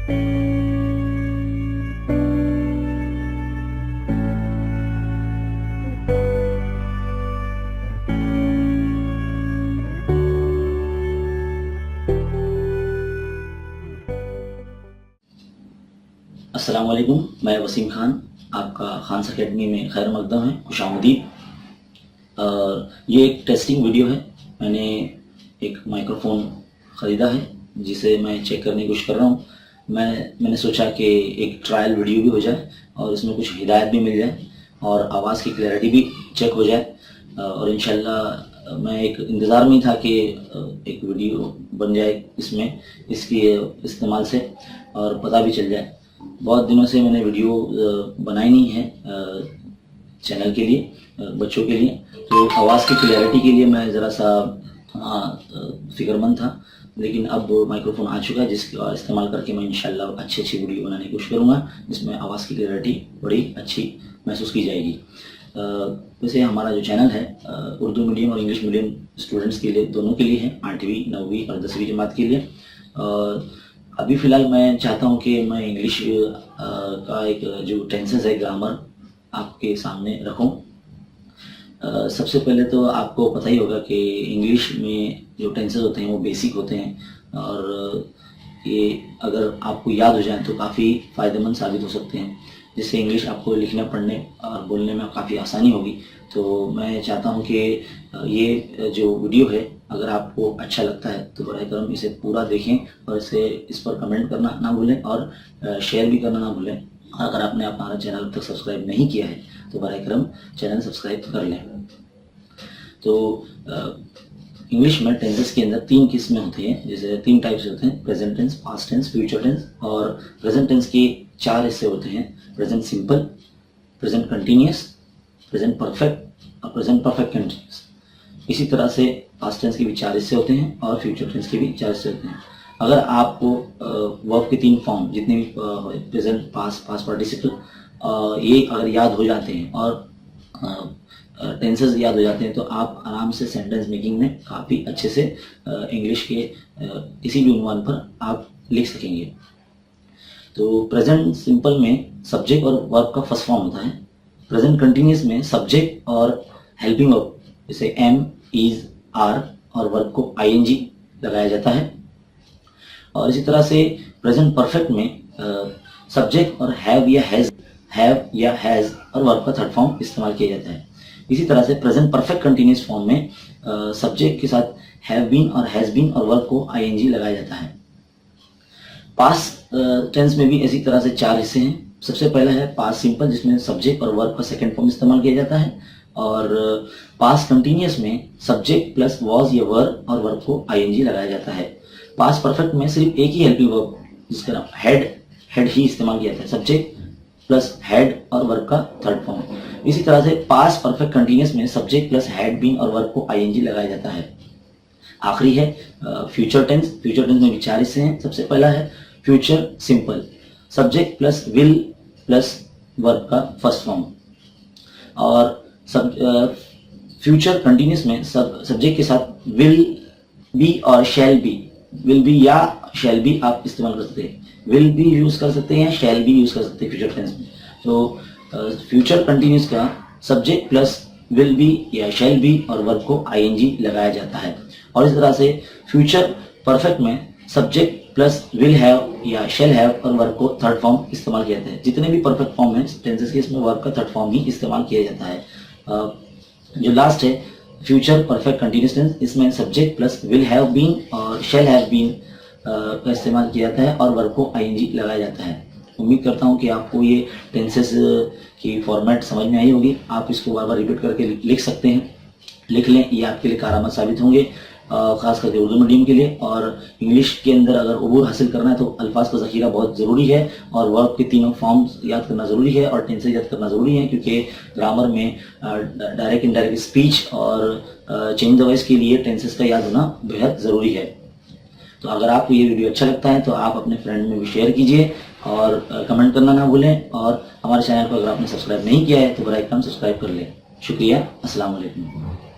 अस्सलाम वालेकुम, मैं वसीम खान, आपका खान्स अकेडमी में खैर मकदम है, खुशामदीद। ये एक टेस्टिंग वीडियो है। मैंने एक माइक्रोफोन ख़रीदा है जिसे मैं चेक करने की कोशिश कर रहा हूँ। मैंने सोचा कि एक ट्रायल वीडियो भी हो जाए और इसमें कुछ हिदायत भी मिल जाए और आवाज़ की क्लैरिटी भी चेक हो जाए। और इंशाल्लाह मैं एक इंतज़ार में था कि एक वीडियो बन जाए इसमें इसकी इस्तेमाल से और पता भी चल जाए। बहुत दिनों से मैंने वीडियो बनाई नहीं है चैनल के लिए, बच्चों के लिए, तो आवाज़ की क्लैरिटी के लिए मैं ज़रा सा फिक्रमंद था। लेकिन अब माइक्रोफोन आ चुका है जिसका इस्तेमाल करके मैं इंशाल्लाह अच्छी वीडियो बनाने की कोशिश करूँगा जिसमें आवाज़ की क्लैरिटी बड़ी अच्छी महसूस की जाएगी। वैसे हमारा जो चैनल है उर्दू मीडियम और इंग्लिश मीडियम स्टूडेंट्स के लिए, दोनों के लिए है, 8वीं 9वीं और 10वीं जमात के लिए। अभी फ़िलहाल मैं चाहता हूँ कि मैं इंग्लिश का एक जो टेंसेस है, ग्रामर आपके सामने रखूँ। सबसे पहले तो आपको पता ही होगा कि इंग्लिश में जो टेंसेस होते हैं वो बेसिक होते हैं और ये अगर आपको याद हो जाए तो काफ़ी फ़ायदेमंद साबित हो सकते हैं, जिससे इंग्लिश आपको लिखने, पढ़ने और बोलने में काफ़ी आसानी होगी। तो मैं चाहता हूँ कि ये जो वीडियो है अगर आपको अच्छा लगता है तो बराए करम इसे पूरा देखें और इस पर कमेंट करना ना भूलें और शेयर भी करना ना भूलें। अगर आपने हमारा चैनल अब तक सब्सक्राइब नहीं किया है तो बराए करम चैनल सब्सक्राइब कर लें। तो इंग्लिश में टेंसेस के अंदर 3 किस्में होती हैं, जैसे 3 टाइप्स होते हैं, present tense, past tense, future tense. और प्रेजेंट टेंस के 4 हिस्से होते हैं, present simple, present continuous, present perfect और प्रेजेंट परफेक्ट कंटिन्यूस। इसी तरह से पास्ट टेंस के भी 4 हिस्से होते हैं और फ्यूचर टेंस के भी 4 हिस्से होते हैं। अगर आपको वर्ब के 3 फॉर्म जितने भी प्रेजेंट, पास्ट, पास्ट पार्टिसिपल, ये अगर याद हो जाते हैं और टेंसेस याद हो जाते हैं तो आप आराम से सेंटेंस मेकिंग में काफ़ी अच्छे से इंग्लिश के किसी भी उन्वान पर आप लिख सकेंगे। तो प्रेजेंट सिंपल में सब्जेक्ट और वर्ब का फर्स्ट फॉर्म होता है। प्रेजेंट कंटिन्यूस में सब्जेक्ट और हेल्पिंग वर्ब जैसे एम, इज, आर और वर्ब को आईएनजी लगाया जाता है। और इसी तरह से प्रेजेंट परफेक्ट में सब्जेक्ट और हैव या हैज और वर्ब का थर्ड फॉर्म इस्तेमाल किया जाता है। इसी तरह से प्रेजेंट परफेक्ट कंटिन्यूस फॉर्म में सब्जेक्ट के साथ हैव बीन और हैज बीन और वर्ब को आईएनजी लगाया जाता है। पास्ट टेंस में भी इसी तरह से 4 हिस्से हैं। सबसे पहला है पास्ट सिंपल जिसमें सब्जेक्ट और वर्ब का सेकंड फॉर्म इस्तेमाल किया जाता है। और पास्ट कंटिन्यूस में सब्जेक्ट प्लस वॉज या वर और वर्ब को आईएनजी लगाया जाता है। पास्ट परफेक्ट में सिर्फ एक ही हेल्पिंग वर्ब जिसका नाम हेड ही इस्तेमाल किया जाता है, सब्जेक्ट प्लस हेड और वर्ब का थर्ड फॉर्म। इसी तरह से पास्ट परफेक्ट कंटिन्यूस में सब्जेक्ट प्लस हैड बीन और वर्ब को आईएनजी लगाया जाता है। आखिरी है फ्यूचर टेंस। फ्यूचर टेंस में भी 4 हिस्से हैं। सबसे पहला है future simple, subject plus will plus verb का फर्स्ट फॉर्म। और फ्यूचर कंटिन्यूस में सब्जेक्ट के साथ विल बी और शैल बी, विल बी या शैल बी आप इस्तेमाल कर सकते हैं। विल बी यूज कर सकते हैं या शैल बी यूज कर सकते हैं फ्यूचर टेंस में। तो फ्यूचर कंटिन्यूस का सब्जेक्ट प्लस विल बी या शैल बी और वर्ब को आईएनजी लगाया जाता है। और इस तरह से फ्यूचर परफेक्ट में सब्जेक्ट प्लस विल हैव या शैल हैव और वर्ब को थर्ड फॉर्म इस्तेमाल किया जाता है। जितने भी परफेक्ट फॉर्म है टेंसेस के, इसमें वर्ब का थर्ड फॉर्म ही इस्तेमाल किया जाता है। जो लास्ट है फ्यूचर परफेक्ट कंटिन्यूस टेंस, इसमें subject plus will have been और शैल हैव बीन का इस्तेमाल किया जाता है और वर्ब को आईएनजी लगाया जाता है। उम्मीद करता हूँ कि आपको ये टेंसेस की फॉर्मेट समझ में आई होगी। आप इसको बार बार रिपीट करके लिख सकते हैं, लिख लें, ये आपके लिए कारआमद साबित होंगे, खास करके उर्दू मीडियम के लिए। और इंग्लिश के अंदर अगर अबूर हासिल करना है तो अल्फाज का ज़ख़ीरा बहुत ज़रूरी है और वर्ब के तीनों फॉर्म्स याद करना ज़रूरी है और टेंसेस याद करना ज़रूरी है, क्योंकि ग्रामर में डायरेक्ट इनडायरेक्ट स्पीच और चेंज द वॉइस के लिए टेंसेस का याद होना बेहद ज़रूरी है। तो अगर आपको ये वीडियो अच्छा लगता है तो आप अपने फ्रेंड में भी शेयर कीजिए और कमेंट करना ना भूलें। और हमारे चैनल को अगर आपने सब्सक्राइब नहीं किया है तो बराए करम सब्सक्राइब कर लें। शुक्रिया। अस्सलाम वालेकुम।